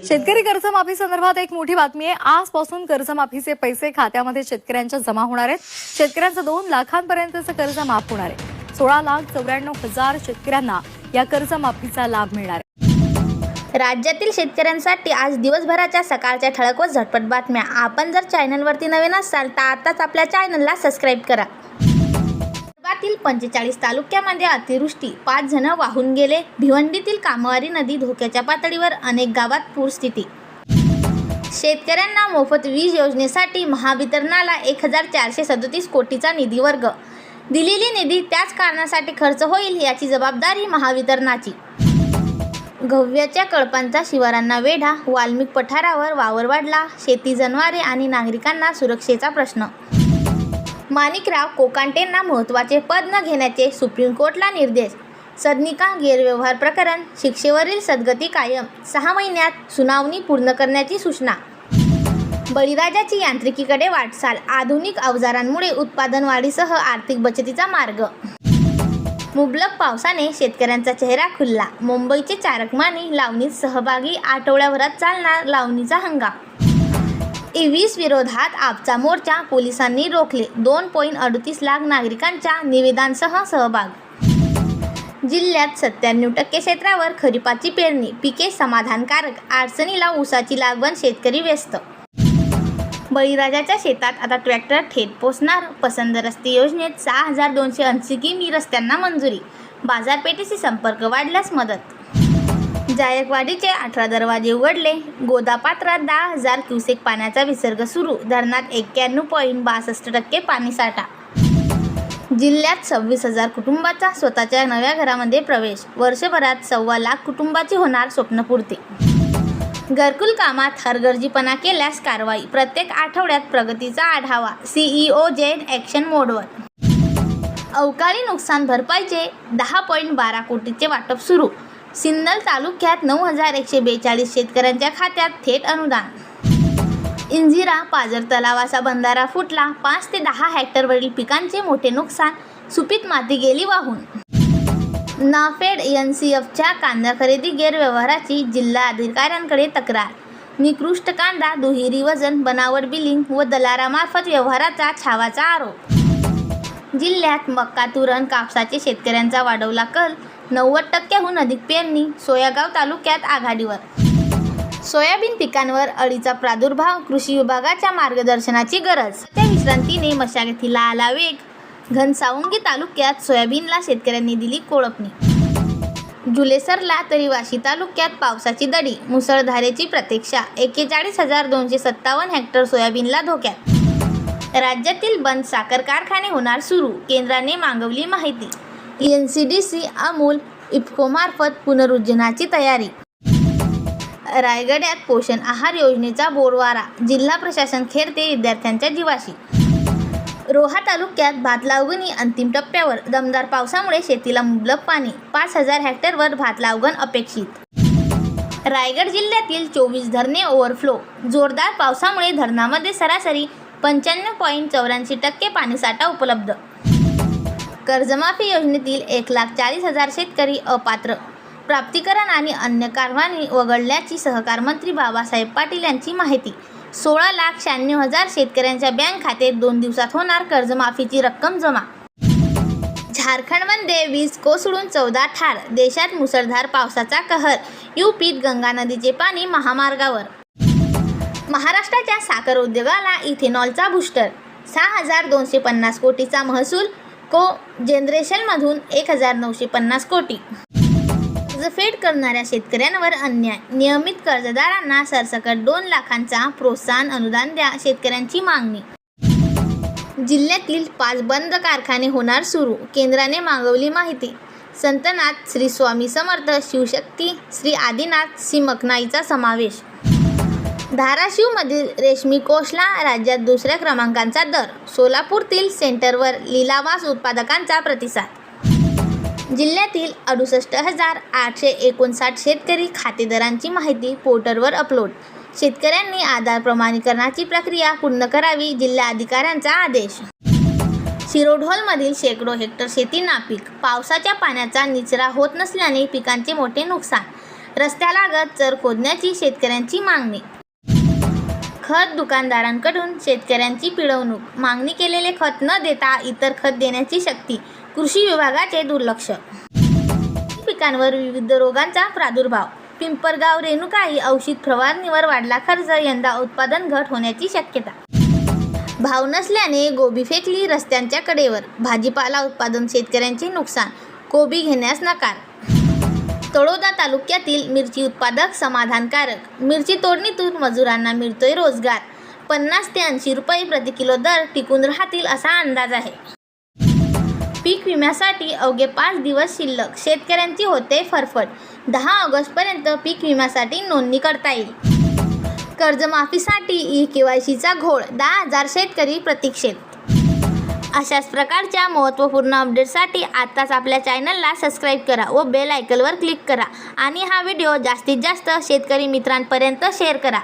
शेतकरी कर्जमाफी संदर्भात एक मोठी बातमी आहे। आजपासून कर्जमाफीचे पैसे खात्यामध्ये शेतकऱ्यांच्या जमा होणार आहेत। शेतकऱ्यांचं 2 लाखांपर्यंतचं कर्ज माफ होणार आहे। 16,94,000 शेतकऱ्यांना या कर्जमाफीचा लाभ मिळणार आहे। राज्यातील शेतकऱ्यांसाठी आज दिवसभराच्या सकाळच्या ठळक व झटपट बातम्या। आपण जर चॅनलवरती नवीन असाल तर आताच आपल्या चॅनलला सबस्क्राईब करा। विदर्भातील 45 तालुक्यामध्ये अतिवृष्टी, 5 जण वाहून गेले। भिवंडीतील कामवारी नदी धोक्याच्या पातळीवर, अनेक गावात पूरस्थिती। शेतकऱ्यांना मोफत वीज योजनेसाठी महावितरणाला 1437 कोटीचा निधी वर्ग। दिलेली निधी त्याच कारणासाठी खर्च होईल याची जबाबदारी महावितरणाची। गव्याच्या कळपांचा शिवारांना वेढा, वाल्मिक पठारावर वावर वाढला। शेती, जनावरे आणि नागरिकांना सुरक्षेचा प्रश्न। माणिकराव कोकांटेंना महत्त्वाचे पद न घेण्याचे सुप्रीम कोर्टला निर्देश। सदनिका गैरव्यवहार प्रकरण, शिक्षेवरील सद्गती कायम, 6 महिन्यात सुनावणी पूर्ण करण्याची सूचना। बळीराजाची यांत्रिकीकडे वाटचाल, आधुनिक अवजारांमुळे उत्पादन वाढीसह आर्थिक बचतीचा मार्ग। मुबलक पावसाने शेतकऱ्यांचा चेहरा खुलला, मुंबईचे चारकमानी लावणीत सहभागी, आठवड्याभरात चालणार लावणीचा हंगाम। ईव्हीस विरोधात आपचा मोर्चा, पोलिसांनी रोखले, 2.38 लाख नागरिकांच्या निवेदनांसह सहभाग। जिल्ह्यात 97% क्षेत्रावर खरीपाची पेरणी, पिके समाधानकारक, अडचणीला ऊसाची लागवड, शेतकरी व्यस्त। बळीराजाच्या शेतात आता ट्रॅक्टर थेट पोचणार, पसंत रस्ते योजनेत 6,280 किमी रस्त्यांना मंजुरी, बाजारपेठेशी संपर्क वाढल्यास मदत। जायकवाडीचे 18 दरवाजे उघडले, गोदापात्रात 10,000 क्युसेक पाण्याचा विसर्ग सुरू, धरणात 91.62% पाणीसाठा। जिल्ह्यात 26,000 कुटुंबाचा स्वतःच्या नव्या घरामध्ये प्रवेश, वर्षभरात 1.25 लाख कुटुंबाची होणार स्वप्नपूर्ती। घरकुल कामात हलगर्जीपणा केल्यास कारवाई, प्रत्येक आठवड्यात प्रगतीचा आढावा, CEO जेन ॲक्शन मोडवर। अवकाळी नुकसान भरपाईचे 10.12 कोटीचे वाटप सुरू, सिन्नर तालुक्यात 9,142 शेतकऱ्यांच्या खात्यात थेट अनुदान। इंजिरा पाझर तलावाचा बंधारा फुटला, 5 ते 10 हेक्टरवरील पिकांचे मोठे नुकसान, सुपीक माती गेली वाहून। नाफेड NCFच्या कांदा खरेदी गैरव्यवहाराची जिल्हा अधिकाऱ्यांकडे तक्रार, निकृष्ट कांदा, दुहेरी वजन, बनावट बिलिंग व दलालामार्फत व्यवहाराचा छावाचा आरोप। जिल्ह्यात मक्का, तुरण, कापसाचे शेतकऱ्यांचा वाढवला कल, 90%हून अधिक पेरणी, सोयागाव तालुक्यात आघाडीवर। सोयाबीन पिकांवर अळीचा प्रादुर्भाव, कृषी विभागाच्या मार्गदर्शनाची गरज। त्या विश्रांतीने मशागतीला आला वेग, घनसावंगी तालुक्यात सोयाबीनला शेतकऱ्यांनी दिली कोळपणी। जुलै सरला तरी वाशी तालुक्यात पावसाची दडी, मुसळधारेची प्रतीक्षा, 41,257 हेक्टर सोयाबीनला धोक्यात। राज्यातील बंद साखर कारखाने होणार सुरू, केंद्राने मागवली माहिती। NCDC, अमूल, इफ्कोमार्फत पुनरुज्जीवनाची तयारी। रायगड्यात पोषण आहार योजनेचा बोरवारा, जिल्हा प्रशासन खेळते विद्यार्थ्यांच्या जीवाशी। रोहा तालुक्यात भात लागवणी अंतिम टप्प्यावर, दमदार पावसामुळे शेतीला मुबलक पाणी, 5,000 हेक्टरवर भात लागवण अपेक्षित। रायगड जिल्ह्यातील 24 धरणे ओव्हरफ्लो, जोरदार पावसामुळे धरणामध्ये सरासरी 95.84% पाणीसाठा उपलब्ध। कर्जमाफी योजनेतील 1,40,000 शेतकरी अपात्र, प्राप्तिकरण आणि अन्य कारवाई वगळल्याची सहकार मंत्री बाबासाहेब पाटील यांची माहिती। 16,96,000 शेतकऱ्यांच्या बँक खात्यात 2 दिवसात होणार कर्जमाफीची रक्कम जमा। झारखंडमध्ये वीज कोसळून 14 ठार, देशात मुसळधार पावसाचा कहर, UPत गंगा नदीचे पाणी महामार्गावर। महाराष्ट्राच्या साखर उद्योगाला इथेनॉलचा बूस्टर, 6,250 कोटीचा महसूल, को जनरेशनमधून 1,950 कोटी। कर्जफेड करणाऱ्या शेतकऱ्यांवर अन्याय, नियमित कर्जदारांना सरसकट 2 लाखांचा प्रोत्साहन अनुदान द्या, शेतकऱ्यांची मागणी। जिल्ह्यातील 5 बंद कारखाने होणार सुरू, केंद्राने मागवली माहिती। संतनाथ, श्री स्वामी समर्थ, शिवशक्ती, श्री आदिनाथ, श्री मखनाईचा समावेश। धाराशिवमधील रेशमी कोषला राज्यात 2ऱ्या क्रमांकाचा दर, सोलापूरतील सेंटरवर लिलावास उत्पादकांचा प्रतिसाद। जिल्ह्यातील 68,859 शेतकरी खातेदारांची माहिती पोर्टलवर अपलोड, शेतकऱ्यांनी आधार प्रमाणीकरणाची प्रक्रिया पूर्ण करावी, जिल्हा अधिकाऱ्यांचा आदेश। शिरोढोलमधील शेकडो हेक्टर शेती नापीक, पावसाच्या पाण्याचा निचरा होत नसल्याने पिकांचे मोठे नुकसान, रस्त्यालगत चर खोदण्याची शेतकऱ्यांची मागणी. खत दुकानदारांकडून शेतकऱ्यांची पिळवणूक. मागणी केलेले खत न देता इतर खत देण्याची सक्ती. कृषी विभागाचे दुर्लक्ष. पिकांवर विविध रोगांचा प्रादुर्भाव. पिंपरगाव रेणुकाई औषध फवारणीवर वाढला खर्च. यंदा उत्पादन घट होण्याची शक्यता. भाव नसल्याने गोबी फेकली रस्त्यांच्या कडेवर. भाजीपाला उत्पादन शेतकऱ्यांचे नुकसान. कोबी घेण्यास नकार. तळोदा तालुक्यातील मिरची उत्पादक समाधानकारक. मिरची तोडणीतून मजुरांना मिळतोय रोजगार. 50 ते 80 रुपये प्रति किलो दर टिकून राहतील असा अंदाज आहे. पीक विम्यासाठी अवघे 5 दिवस शिल्लक. शेतकऱ्यांची होते फरफट. 10 ऑगस्टपर्यंत पीक विम्यासाठी नोंदणी करता येईल. कर्जमाफीसाठी ई-केवायसीचा घोळ. 10,000 शेतकरी प्रतीक्षेत. अशाच प्रकारच्या महत्त्वपूर्ण अपडेट्ससाठी आत्ताच आपल्या चॅनलला सबस्क्राईब करा व बेल आयकॉनवर क्लिक करा आणि हा व्हिडिओ जास्तीत जास्त शेतकरी मित्रांपर्यंत शेअर करा.